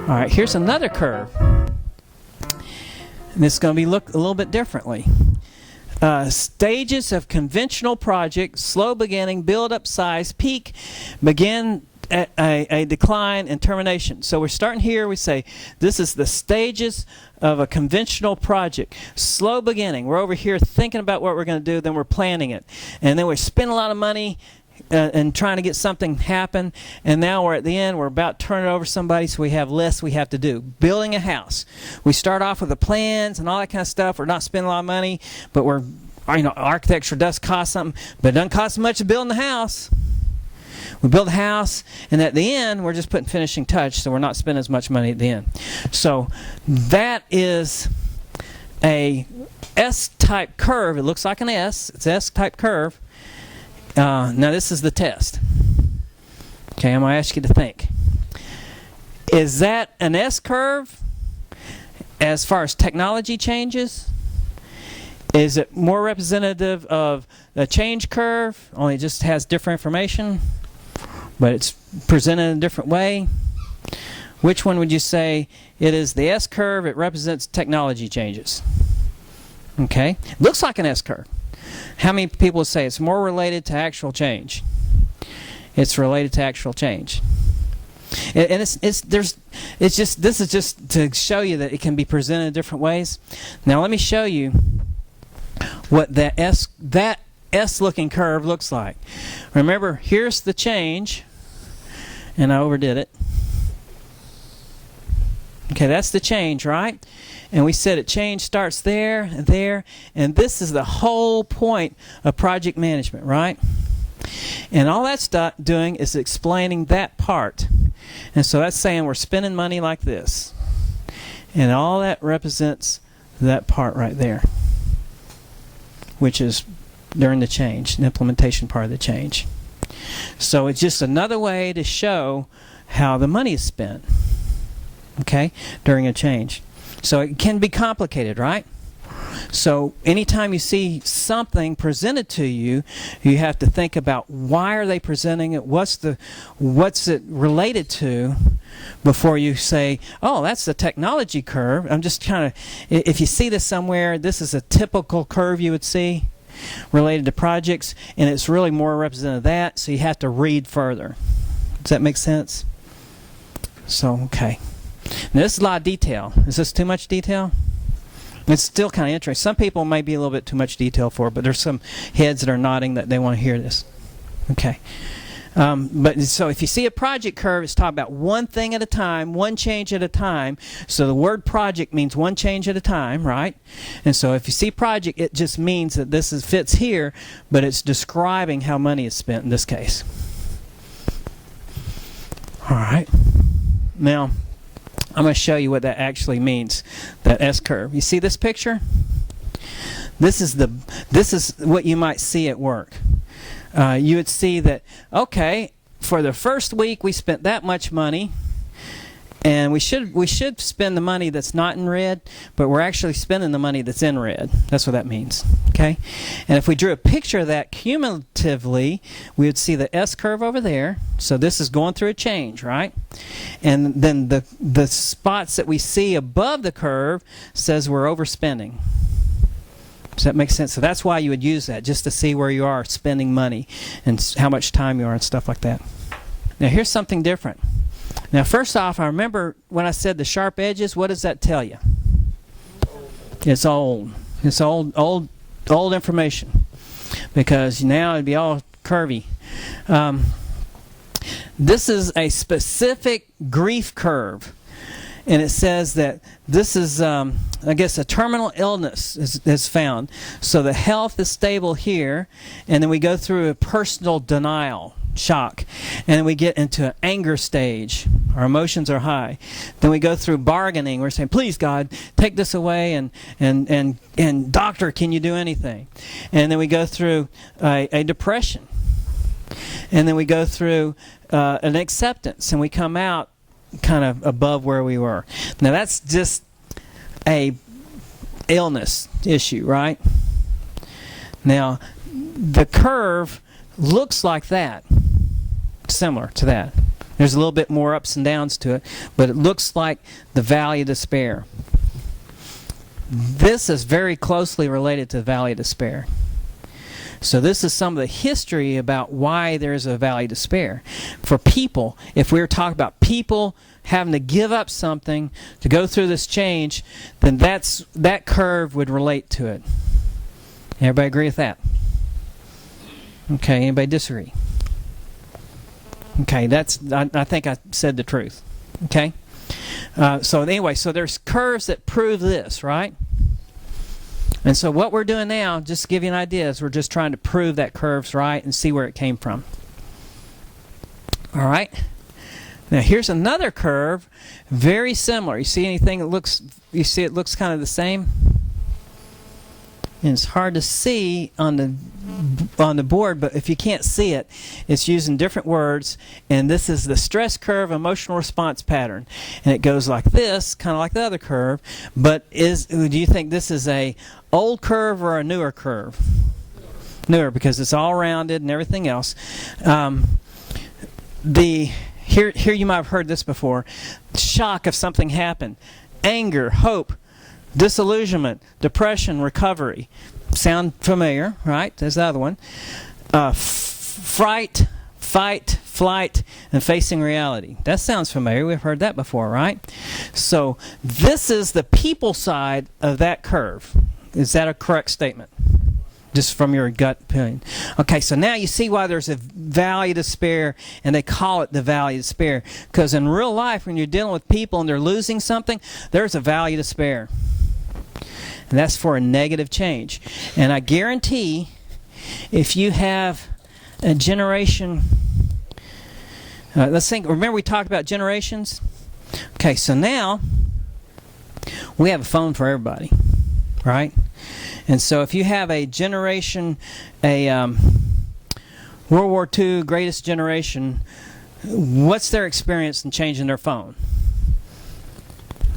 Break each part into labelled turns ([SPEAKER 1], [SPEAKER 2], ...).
[SPEAKER 1] All right, here's another curve. And it's going to be look a little bit differently. Stages of conventional project: slow beginning, build up size, peak, begin, a decline, and termination. So we're starting here. We say this is the stages of a conventional project. Slow beginning. We're over here thinking about what we're going to do, then we're planning it. And then we spend a lot of money and trying to get something happen, and now we're at the end. We're about to turn it over to somebody, so we have less we have to do. Building a house, we start off with the plans and all that kind of stuff. We're not spending a lot of money, but we're, architecture does cost something, but it doesn't cost much to build the house. We build a house, and at the end we're just putting finishing touch, so we're not spending as much money at the end. So that is a S-type curve. It looks like an S. It's an S-type curve. Now this is the test. Okay, I'm going to ask you to think. Is that an S-curve as far as technology changes? Is it more representative of the change curve, only it just has different information, but it's presented in a different way? Which one would you say it is? The S-curve, it represents technology changes. Okay, looks like an S-curve. How many people would say it's more related to actual change? It's related to actual change. And this is just to show you that it can be presented in different ways. Now let me show you what that S-looking curve looks like. Remember, here's the change, and I overdid it. Okay, that's the change, right? And we said it change starts there and there, and this is the whole point of project management, right? And all that's doing is explaining that part. And so that's saying we're spending money like this. And all that represents that part right there, which is during the change, the implementation part of the change. So it's just another way to show how the money is spent, okay, during a change. So it can be complicated, right? So anytime you see something presented to you, you have to think about why are they presenting it, what's it related to, before you say, oh, that's the technology curve. I'm just kind of, if you see this somewhere, this is a typical curve you would see related to projects, and it's really more representative of that, so you have to read further. Does that make sense? So, okay. Now, this is a lot of detail. Is this too much detail? It's still kind of interesting. Some people may be a little bit too much detail for it, but there's some heads that are nodding that they want to hear this. Okay. But so if you see a project curve, it's talking about one thing at a time, one change at a time. So the word project means one change at a time, right? And so if you see project, it just means that this fits here, but it's describing how money is spent in this case. All right. Now, I'm going to show you what that actually means, that S-curve. You see this picture? This is what you might see at work. You would see that, okay, for the first week we spent that much money, and we should spend the money that's not in red, but we're actually spending the money that's in red. That's what that means, okay? And if we drew a picture of that cumulatively, we would see the S-curve over there. So this is going through a change, right? And then the spots that we see above the curve says we're overspending. Does that make sense? So that's why you would use that, just to see where you are spending money and how much time you are and stuff like that. Now here's something different. Now first off, I remember when I said the sharp edges, what does that tell you? It's old. It's old information, because now it'd be all curvy. This is a specific grief curve, and it says that this is, I guess, a terminal illness is found. So the health is stable here, and then we go through a personal denial, shock, and then we get into an anger stage. Our emotions are high. Then we go through bargaining. We're saying, please, God, take this away, and doctor, can you do anything? And then we go through a depression. And then we go through an acceptance, and we come out kind of above where we were. Now that's just a illness issue, right? Now the curve looks like that, similar to that, There's a little bit more ups and downs to it, but it looks like the valley of despair. This is very closely related to the valley of despair. So this is some of the history about why there's a valley of despair. For people, if we were talking about people having to give up something to go through this change, then that curve would relate to it. Everybody agree with that? Okay, anybody disagree? Okay, I think I said the truth. Okay? So anyway, so there's curves that prove this, right? And so what we're doing now, just to give you an idea, is we're just trying to prove that curve's right and see where it came from. All right? Now here's another curve, very similar. You see anything that looks, it looks kind of the same? And it's hard to see on the board, but if you can't see it, it's using different words. And this is the stress curve emotional response pattern. And it goes like this, kind of like the other curve. But do you think this is a old curve or a newer curve? Newer, because it's all rounded and everything else. Here you might have heard this before. Shock if something happened. Anger, hope, disillusionment, depression, recovery. Sound familiar, right? There's the other one. Fright, fight, flight, and facing reality. That sounds familiar. We've heard that before, right? So this is the people side of that curve. Is that a correct statement? Just from your gut opinion. Okay, so now you see why there's a valley of despair, and they call it the valley of despair. Because in real life, when you're dealing with people and they're losing something, there's a valley of despair. And that's for a negative change. And I guarantee if you have a generation, let's think, remember we talked about generations? Okay, so now we have a phone for everybody, right? And so if you have a generation, World War II greatest generation, what's their experience in changing their phone?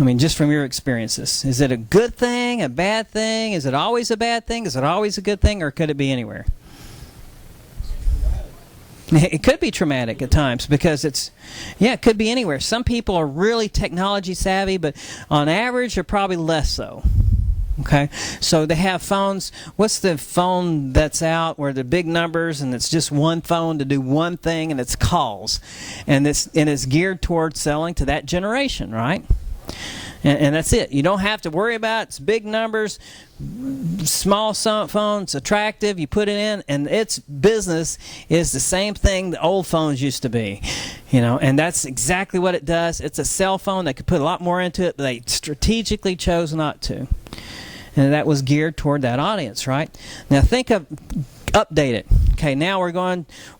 [SPEAKER 1] I mean, just from your experiences. Is it a good thing, a bad thing? Is it always a bad thing? Is it always a good thing? Or could it be anywhere? It could be traumatic at times because it could be anywhere. Some people are really technology savvy, but on average, they're probably less so. Okay, so they have phones. What's the phone that's out where the big numbers and it's just one phone to do one thing and it's calls, and it's geared towards selling to that generation, right? And that's it. You don't have to worry about it. It's big numbers, small phone. It's attractive. You put it in, and its business is the same thing the old phones used to be, And that's exactly what it does. It's a cell phone. They could put a lot more into it, but they strategically chose not to. And that was geared toward that audience, right? Now update it. Okay, now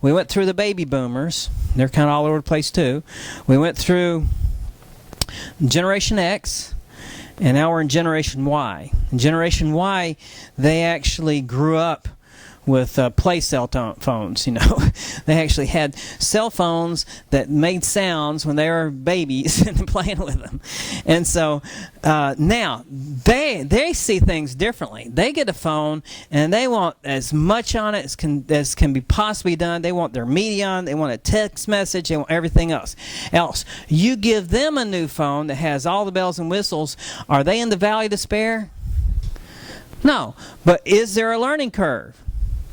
[SPEAKER 1] we went through the baby boomers. They're kind of all over the place too. We went through Generation X, and now we're in Generation Y. In Generation Y, they actually grew up with play cell phones, They actually had cell phones that made sounds when they were babies and playing with them. And so now they see things differently. They get a phone and they want as much on it as can be possibly done. They want their media on. They want a text message. They want everything else. You give them a new phone that has all the bells and whistles. Are they in the valley of despair? No. But is there a learning curve?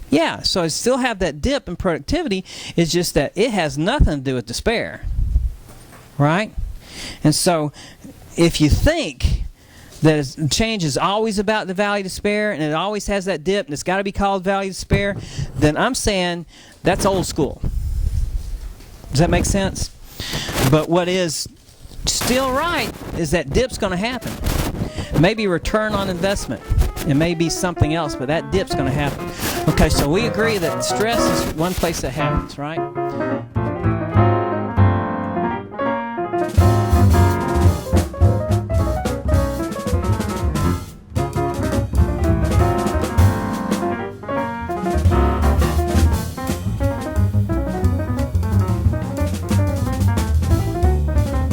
[SPEAKER 1] Yeah, so I still have that dip in productivity. It's just that it has nothing to do with despair, right? And so if you think that change is always about the valley of despair and it always has that dip and it's got to be called valley of despair, then I'm saying that's old school. Does that make sense? But what is still right is that dip's going to happen. Maybe return on investment. It may be something else, but that dip's going to happen. Okay, so we agree that stress is one place that happens, right?